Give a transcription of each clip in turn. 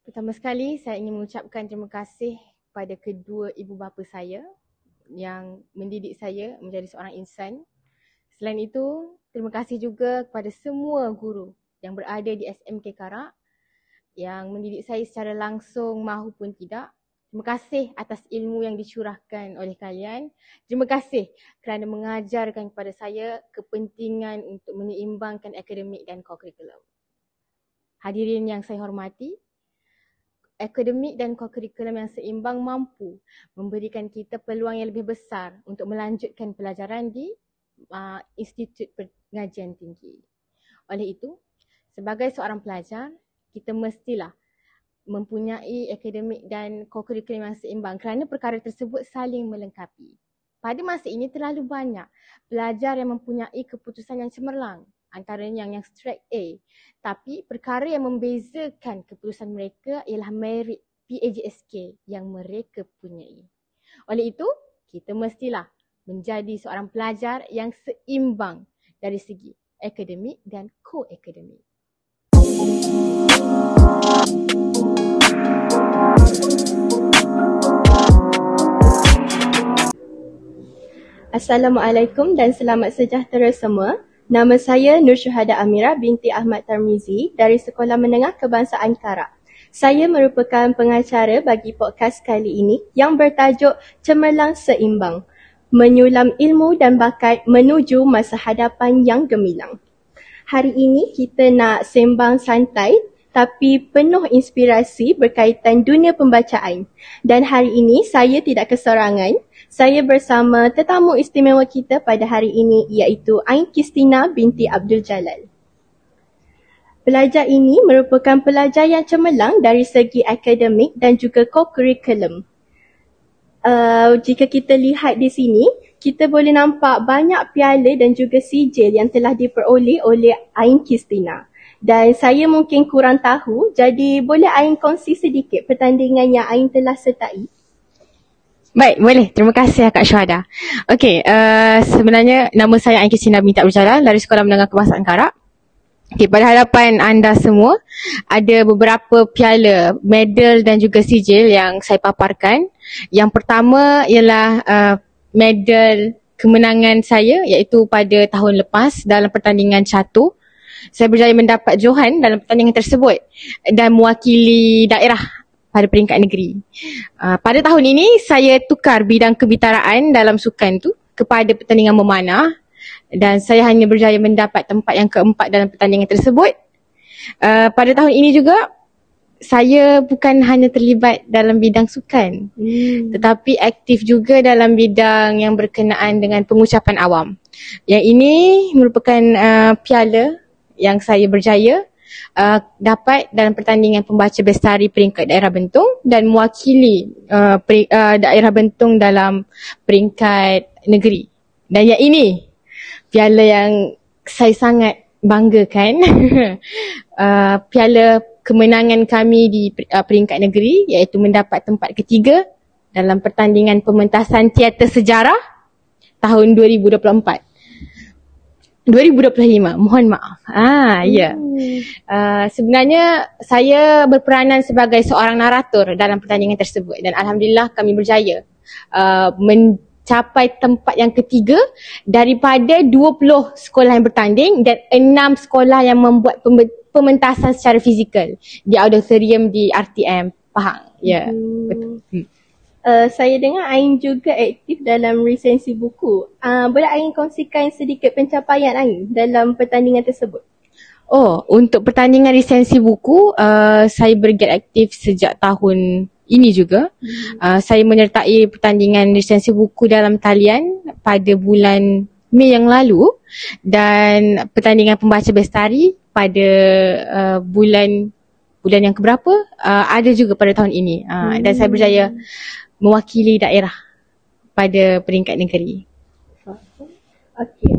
Pertama sekali, saya ingin mengucapkan terima kasih kepada kedua ibu bapa saya yang mendidik saya menjadi seorang insan. Selain itu, terima kasih juga kepada semua guru yang berada di SMK Karak yang mendidik saya secara langsung maupun tidak. Terima kasih atas ilmu yang dicurahkan oleh kalian. Terima kasih kerana mengajarkan kepada saya kepentingan untuk menyeimbangkan akademik dan co-curriculum. Hadirin yang saya hormati, akademik dan co-curriculum yang seimbang mampu memberikan kita peluang yang lebih besar untuk melanjutkan pelajaran di Institut Pengajian Tinggi. Oleh itu, sebagai seorang pelajar, kita mestilah mempunyai akademik dan co-curriculum yang seimbang kerana perkara tersebut saling melengkapi. Pada masa ini terlalu banyak pelajar yang mempunyai keputusan yang cemerlang, antaranya yang straight A. Tapi perkara yang membezakan keputusan mereka ialah merit PAJSK yang mereka punyai. Oleh itu, kita mestilah menjadi seorang pelajar yang seimbang dari segi akademik dan co-akademik. Assalamualaikum dan selamat sejahtera semua. Nama saya Nur Syuhada Amira binti Ahmad Tarmizi dari Sekolah Menengah Kebangsaan Karak. Saya merupakan pengacara bagi podcast kali ini yang bertajuk Cemerlang Seimbang, menyulam ilmu dan bakat menuju masa hadapan yang gemilang. Hari ini kita nak sembang santai tapi penuh inspirasi berkaitan dunia pembacaan. Dan hari ini saya tidak kesorangan. Saya bersama tetamu istimewa kita pada hari ini iaitu Ain Kristina binti Abdul Jalal. Pelajar ini merupakan pelajar yang cemerlang dari segi akademik dan juga co-curriculum. Jika kita lihat di sini, kita boleh nampak banyak piala dan juga sijil yang telah diperoleh oleh Ain Kristina. Dan saya mungkin kurang tahu, jadi boleh Ain kongsi sedikit pertandingan yang Ain telah sertai? Baik, boleh. Terima kasih Kak Syuhada. Okey, sebenarnya nama saya Ain Kristina binti Abdul Jalal dari Sekolah Menengah Kebangsaan Karak. Okay, pada hadapan anda semua, ada beberapa piala, medal dan juga sijil yang saya paparkan. Yang pertama ialah medal kemenangan saya iaitu pada tahun lepas dalam pertandingan catur. Saya berjaya mendapat johan dalam pertandingan tersebut dan mewakili daerah pada peringkat negeri. Pada tahun ini saya tukar bidang kebitaraan dalam sukan tu kepada pertandingan memanah dan saya hanya berjaya mendapat tempat yang keempat dalam pertandingan tersebut. Pada tahun ini juga saya bukan hanya terlibat dalam bidang sukan tetapi aktif juga dalam bidang yang berkenaan dengan pengucapan awam. Yang ini merupakan piala yang saya berjaya dapat dalam pertandingan pembaca bestari peringkat daerah Bentong dan mewakili daerah Bentong dalam peringkat negeri. Dan yang ini piala yang saya sangat banggakan. Piala kemenangan kami di peringkat negeri iaitu mendapat tempat ketiga dalam pertandingan pementasan teater sejarah tahun 2025, mohon maaf. Ya. Sebenarnya saya berperanan sebagai seorang narator dalam pertandingan tersebut dan alhamdulillah kami berjaya mencapai tempat yang ketiga daripada 20 sekolah yang bertanding dan 6 sekolah yang membuat pementasan secara fizikal di auditorium di RTM Pahang. Ya, betul. Saya dengar Ain juga aktif dalam resensi buku. Boleh Ain kongsikan sedikit pencapaian Ain dalam pertandingan tersebut? Untuk pertandingan resensi buku, saya bergiat aktif sejak tahun ini juga. Saya menyertai pertandingan resensi buku dalam talian pada bulan Mei yang lalu dan pertandingan pembaca bestari pada bulan yang keberapa ada juga pada tahun ini. Dan saya berjaya mewakili daerah pada peringkat negeri. Okey,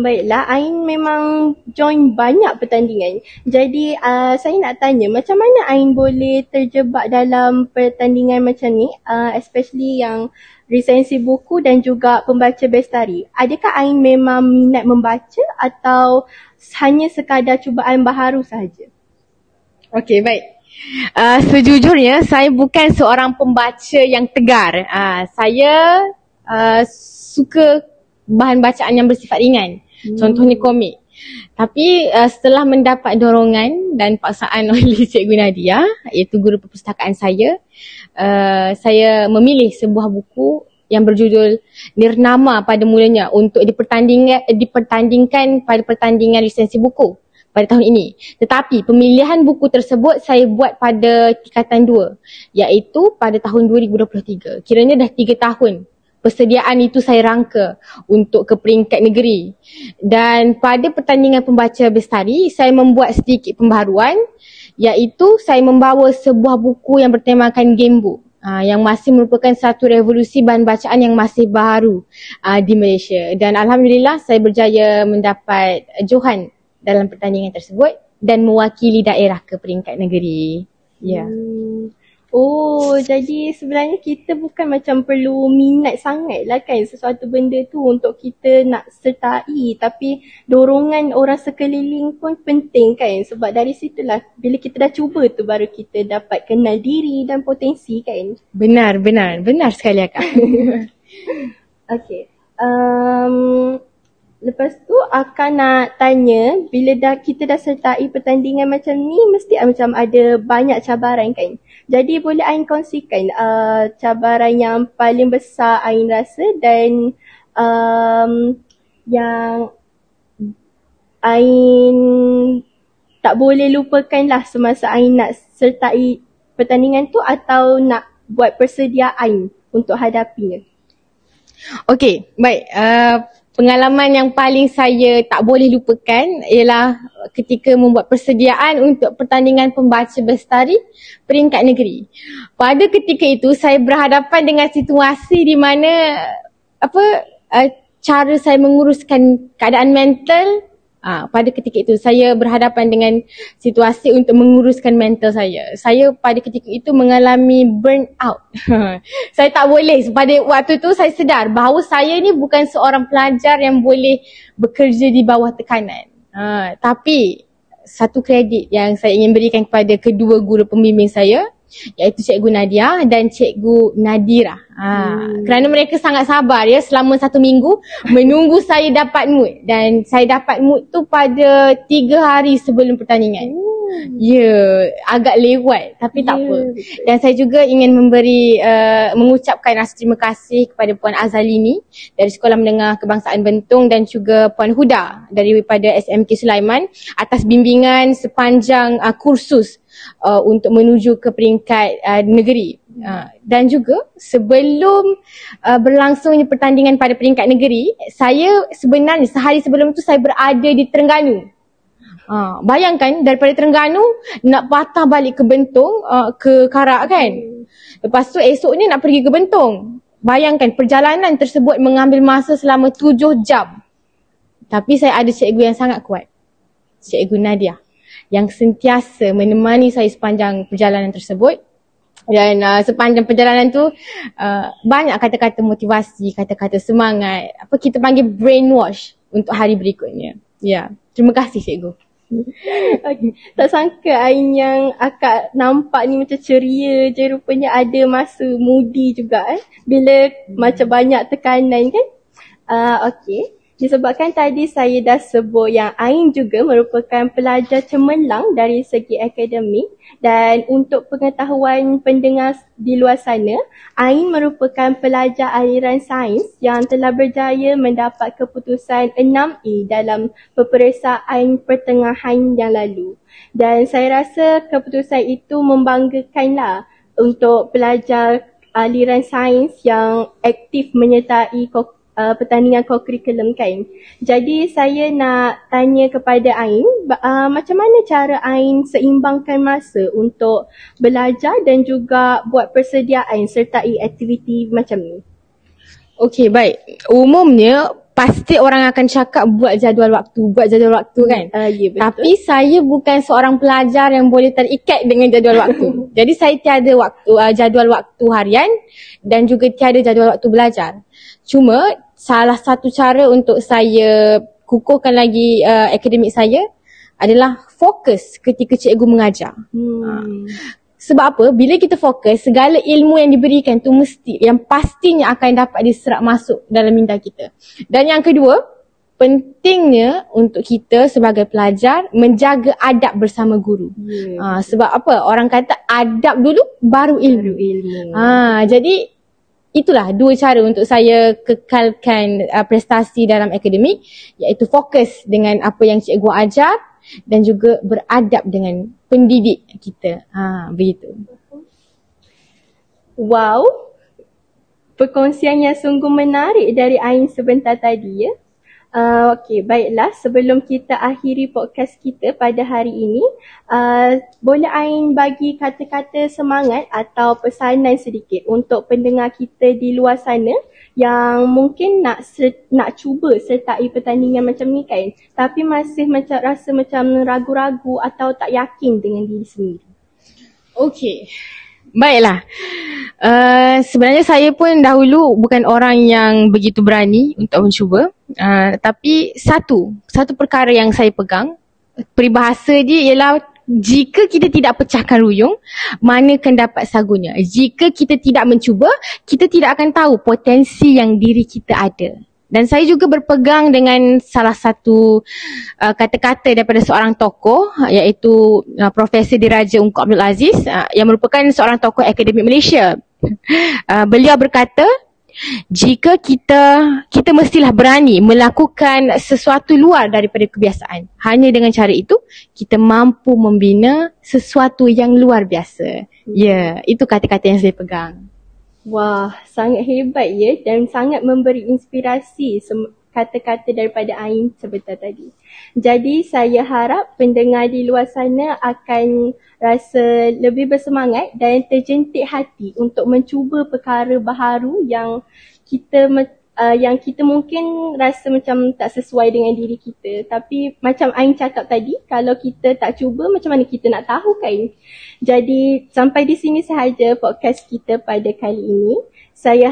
baiklah. Ain memang join banyak pertandingan. Jadi saya nak tanya macam mana Ain boleh terjebak dalam pertandingan macam ni, especially yang resensi buku dan juga pembaca bestari. Adakah Ain memang minat membaca atau hanya sekadar cubaan baharu sahaja? Okey, baik. Sejujurnya saya bukan seorang pembaca yang tegar. Saya suka bahan bacaan yang bersifat ringan. Contohnya komik. Tapi setelah mendapat dorongan dan paksaan oleh Cikgu Nadia, iaitu guru perpustakaan saya memilih sebuah buku yang berjudul Nirnama pada mulanya untuk dipertandingkan pada pertandingan lisensi buku pada tahun ini. Tetapi pemilihan buku tersebut saya buat pada tingkatan 2, iaitu pada tahun 2023. Kiranya dah 3 tahun persediaan itu saya rangka untuk ke peringkat negeri. Dan pada pertandingan pembaca bestari, saya membuat sedikit pembaharuan, iaitu saya membawa sebuah buku yang bertemakan gamebook, yang masih merupakan satu revolusi bahan bacaan yang masih baru di Malaysia. Dan Alhamdulillah saya berjaya mendapat johan dalam pertandingan tersebut dan mewakili daerah ke peringkat negeri. Ya. Oh, jadi sebenarnya kita bukan macam perlu minat sangat lah kan sesuatu benda tu untuk kita nak sertai. Tapi dorongan orang sekeliling pun penting kan. Sebab dari situlah bila kita dah cuba tu baru kita dapat kenal diri dan potensi kan. Benar sekali Akak. Okay. Lepas tu Akak nak tanya, bila kita dah sertai pertandingan macam ni, mesti macam ada banyak cabaran kan. Jadi boleh Ain kongsikan cabaran yang paling besar Ain rasa dan yang Ain tak boleh lupakan lah semasa Ain nak sertai pertandingan tu atau nak buat persediaan untuk hadapinya. Okey, baik. Pengalaman yang paling saya tak boleh lupakan ialah ketika membuat persediaan untuk pertandingan pembaca bestari peringkat negeri. Pada ketika itu saya berhadapan dengan situasi di mana cara saya menguruskan keadaan mental. Pada ketika itu saya berhadapan dengan situasi untuk menguruskan mental saya. Saya pada ketika itu mengalami burnout. Saya tak boleh. Pada waktu itu saya sedar bahawa saya ni bukan seorang pelajar yang boleh bekerja di bawah tekanan. Tapi satu kredit yang saya ingin berikan kepada kedua guru pembimbing saya, iaitu Cikgu Nadia dan Cikgu Nadira. Kerana mereka sangat sabar ya selama 1 minggu menunggu saya dapat mood. Dan saya dapat mood tu pada 3 hari sebelum pertandingan. Agak lewat tapi tak apa. Dan saya juga ingin mengucapkan rasa terima kasih kepada Puan Azalini dari Sekolah Menengah Kebangsaan Bentong dan juga Puan Huda daripada SMK Sulaiman atas bimbingan sepanjang kursus untuk menuju ke peringkat negeri. Dan juga sebelum berlangsungnya pertandingan pada peringkat negeri, saya sebenarnya sehari sebelum tu saya berada di Terengganu. Bayangkan daripada Terengganu nak patah balik ke Bentong, ke Karak kan. Lepas tu esok ni nak pergi ke Bentong. Bayangkan perjalanan tersebut mengambil masa selama 7 jam. Tapi saya ada cikgu yang sangat kuat, Cikgu Nadia, yang sentiasa menemani saya sepanjang perjalanan tersebut. Dan sepanjang perjalanan tu banyak kata-kata motivasi, kata-kata semangat, kita panggil brainwash untuk hari berikutnya. Terima kasih cikgu. Okay. Tak sangka Ain yang Akak nampak ni macam ceria je, rupanya ada masa moody juga bila macam banyak tekanan kan. Okay. Disebabkan tadi saya dah sebut yang Ain juga merupakan pelajar cemerlang dari segi akademik, dan untuk pengetahuan pendengar di luar sana, Ain merupakan pelajar aliran sains yang telah berjaya mendapat keputusan 6A dalam peperiksaan pertengahan yang lalu. Dan saya rasa keputusan itu membanggakanlah untuk pelajar aliran sains yang aktif menyertai pertandingan co-curriculum kan. Jadi saya nak tanya kepada Ain, macam mana cara Ain seimbangkan masa untuk belajar dan juga buat persediaan sertai aktiviti macam ni? Okey, baik. Umumnya pasti orang akan cakap buat jadual waktu kan. Ya, betul. Tapi saya bukan seorang pelajar yang boleh terikat dengan jadual waktu. Jadi saya tiada jadual waktu harian dan juga tiada jadual waktu belajar. Cuma salah satu cara untuk saya kukuhkan lagi akademik saya adalah fokus ketika cikgu mengajar. Sebab apa? Bila kita fokus, segala ilmu yang diberikan tu yang pastinya akan dapat diserap masuk dalam minda kita. Dan yang kedua, pentingnya untuk kita sebagai pelajar menjaga adab bersama guru. Sebab apa? Orang kata adab dulu baru ilmu. Jadi itulah dua cara untuk saya kekalkan prestasi dalam akademik, iaitu fokus dengan apa yang cikgu ajar dan juga beradab dengan pendidik kita. Begitu. Wow. Perkongsian yang sungguh menarik dari Ain sebentar tadi ya. Okey, baiklah. Sebelum kita akhiri podcast kita pada hari ini, boleh Ain bagi kata-kata semangat atau pesanan sedikit untuk pendengar kita di luar sana yang mungkin nak cuba sertai pertandingan macam ni kan, tapi masih rasa macam ragu-ragu atau tak yakin dengan diri sendiri. Okey. Baiklah, sebenarnya saya pun dahulu bukan orang yang begitu berani untuk mencuba, tapi satu perkara yang saya pegang, peribahasa dia ialah jika kita tidak pecahkan ruyung, mana akan dapat sagunya. Jika kita tidak mencuba, kita tidak akan tahu potensi yang diri kita ada. Dan saya juga berpegang dengan salah satu kata-kata daripada seorang tokoh, iaitu Profesor Diraja Ungku Abdul Aziz, yang merupakan seorang tokoh akademik Malaysia. Beliau berkata, jika kita mestilah berani melakukan sesuatu luar daripada kebiasaan. Hanya dengan cara itu, kita mampu membina sesuatu yang luar biasa. Ya, itu kata-kata yang saya pegang. Wah, sangat hebat ya, dan sangat memberi inspirasi kata-kata daripada Ain sebentar tadi. Jadi saya harap pendengar di luar sana akan rasa lebih bersemangat dan terjentik hati untuk mencuba perkara baharu yang kita mungkin rasa macam tak sesuai dengan diri kita. Tapi macam Ain cakap tadi, kalau kita tak cuba, macam mana kita nak tahu kan? Jadi sampai di sini sahaja podcast kita pada kali ini. Saya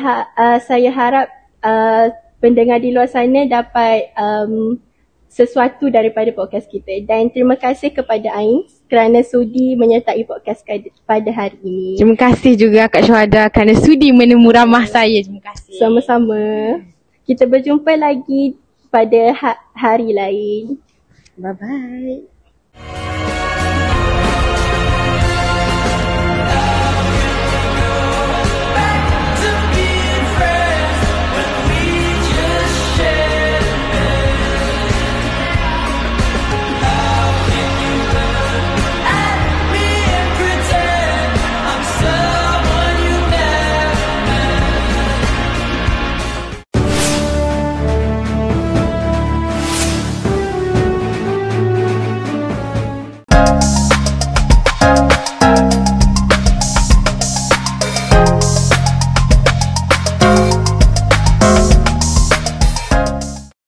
harap pendengar di luar sana dapat sesuatu daripada podcast kita. Dan terima kasih kepada Ain kerana sudi menyertai podcast pada hari ini. Terima kasih juga Kak Syuhada kerana sudi menemu ramah saya. Terima kasih. Sama-sama. Kita berjumpa lagi pada hari lain. Bye-bye.